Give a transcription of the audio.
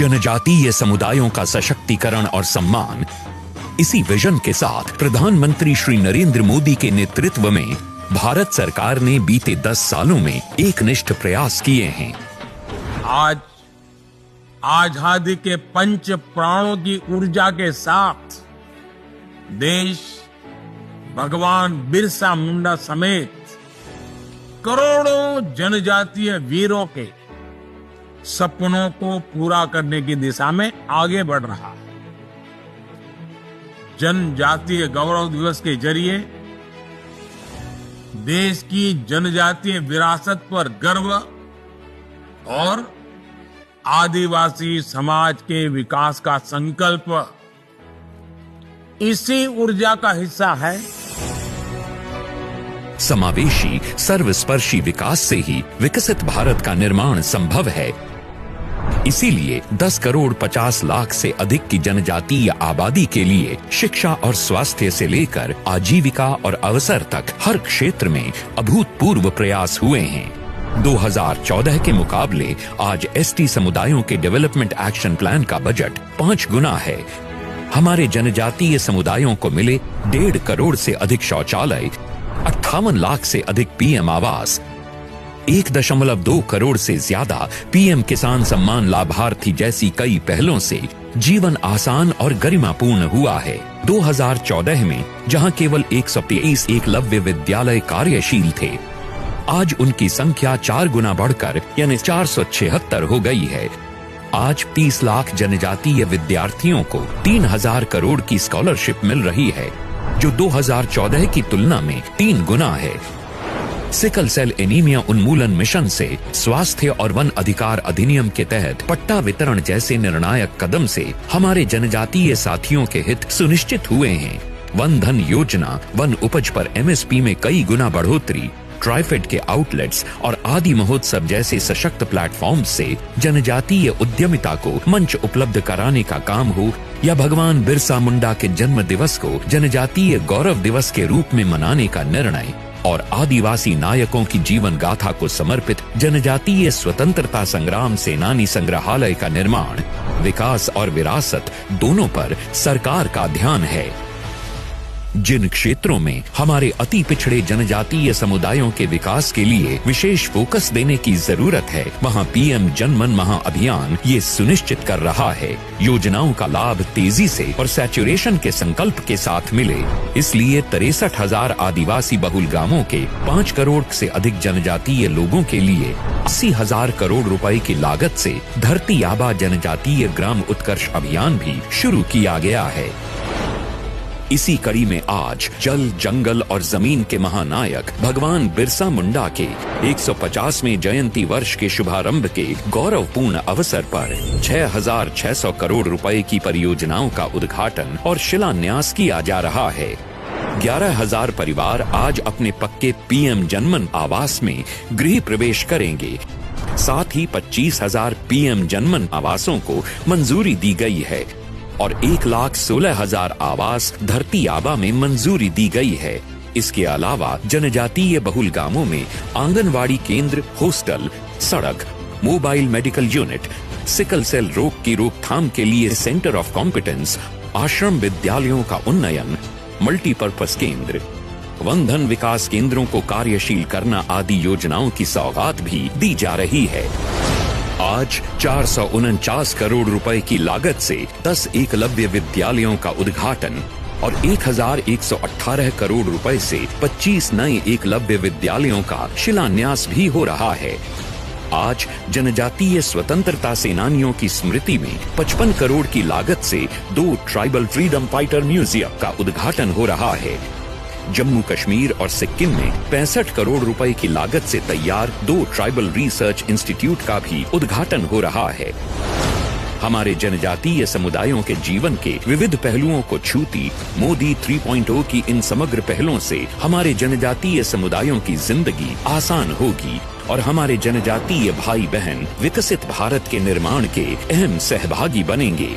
जनजातीय समुदायों का सशक्तिकरण और सम्मान, इसी विजन के साथ प्रधानमंत्री श्री नरेंद्र मोदी के नेतृत्व में भारत सरकार ने बीते 10 सालों में एकनिष्ठ प्रयास किए हैं। आज आजादी के पंच प्राणों की ऊर्जा के साथ देश भगवान बिरसा मुंडा समेत करोड़ों जनजातीय वीरों के सपनों को पूरा करने की दिशा में आगे बढ़ रहा है। जनजातीय गौरव दिवस के जरिए देश की जनजातीय विरासत पर गर्व और आदिवासी समाज के विकास का संकल्प इसी ऊर्जा का हिस्सा है। समावेशी सर्वस्पर्शी विकास से ही विकसित भारत का निर्माण संभव है। इसीलिए 10 करोड़ 50 लाख से अधिक की जनजातीय आबादी के लिए शिक्षा और स्वास्थ्य से लेकर आजीविका और अवसर तक हर क्षेत्र में अभूतपूर्व प्रयास हुए हैं। 2014 के मुकाबले आज एसटी समुदायों के डेवलपमेंट एक्शन प्लान का बजट 5 गुना है। हमारे जनजातीय समुदायों को मिले 1.5 करोड़ से अधिक शौचालय, 58 लाख से अधिक पीएम आवास, 1.2 करोड़ से ज्यादा पीएम किसान सम्मान लाभार्थी जैसी कई पहलों से जीवन आसान और गरिमापूर्ण हुआ है। 2014 में जहां केवल 123 एकलव्य विद्यालय कार्यशील थे, आज उनकी संख्या 4 गुना बढ़कर यानी 476 हो गई है। आज 30 लाख जनजातीय विद्यार्थियों को 3000 करोड़ की स्कॉलरशिप मिल रही है, जो 2014 की तुलना में 3 गुना है। सिकल सेल एनीमिया उन्मूलन मिशन से स्वास्थ्य और वन अधिकार अधिनियम के तहत पट्टा वितरण जैसे निर्णायक कदम से हमारे जनजातीय साथियों के हित सुनिश्चित हुए हैं। वन धन योजना, वन उपज पर एमएसपी में कई गुना बढ़ोतरी, ट्राइफेड के आउटलेट्स और आदि महोत्सव जैसे सशक्त प्लेटफॉर्म से जनजातीय उद्यमिता को मंच उपलब्ध कराने का काम हो, या भगवान बिरसा मुंडा के जन्म दिवस को जनजातीय गौरव दिवस के रूप में मनाने का निर्णय, और आदिवासी नायकों की जीवन गाथा को समर्पित जनजातीय स्वतंत्रता संग्राम सेनानी संग्रहालय का निर्माण, विकास और विरासत दोनों पर सरकार का ध्यान है। जिन क्षेत्रों में हमारे अति पिछड़े जनजातीय समुदायों के विकास के लिए विशेष फोकस देने की जरूरत है, वहां पीएम जनमन महाअभियान ये सुनिश्चित कर रहा है योजनाओं का लाभ तेजी से और सैचुरेशन के संकल्प के साथ मिले। इसलिए 63,000 आदिवासी बहुल गांवों के 5 करोड़ से अधिक जनजातीय लोगों के लिए 80,000 करोड़ रुपए की लागत से धरती आबा जनजातीय ग्राम उत्कर्ष अभियान भी शुरू किया गया है। इसी कड़ी में आज जल, जंगल और जमीन के महानायक भगवान बिरसा मुंडा के 150वें जयंती वर्ष के शुभारंभ के गौरवपूर्ण अवसर पर 6,600 करोड़ रुपए की परियोजनाओं का उद्घाटन और शिलान्यास किया जा रहा है। 11,000 परिवार आज अपने पक्के पीएम जनमन आवास में गृह प्रवेश करेंगे। साथ ही 25,000 पीएम जनमन आवासों को मंजूरी दी गई है और 1,16,000 आवास धरती आबा में मंजूरी दी गई है। इसके अलावा जनजातीय बहुल गांवों में आंगनवाड़ी केंद्र, हॉस्टल, सड़क, mobile medical unit, sickle cell रोग की रोकथाम के लिए सेंटर ऑफ कॉम्पिटेंस, आश्रम विद्यालयों का उन्नयन, मल्टीपर्पज केंद्र, वन धन विकास केंद्रों को कार्यशील करना आदि योजनाओं की सौगात भी दी जा रही है। आज 449 करोड़ रुपए की लागत से 10 एकलव्य विद्यालयों का उद्घाटन और 1,118 करोड़ रुपए से 25 नए एकलव्य विद्यालयों का शिलान्यास भी हो रहा है। आज जनजातीय स्वतंत्रता सेनानियों की स्मृति में 55 करोड़ की लागत से 2 ट्राइबल फ्रीडम फाइटर म्यूजियम का उद्घाटन हो रहा है। जम्मू कश्मीर और सिक्किम में 65 करोड़ रुपए की लागत से तैयार 2 ट्राइबल रिसर्च इंस्टीट्यूट का भी उद्घाटन हो रहा है। हमारे जनजातीय समुदायों के जीवन के विविध पहलुओं को छूती मोदी 3.0 की इन समग्र पहलों से हमारे जनजातीय समुदायों की जिंदगी आसान होगी और हमारे जनजातीय भाई बहन विकसित भारत के निर्माण के अहम सहभागी बनेंगे।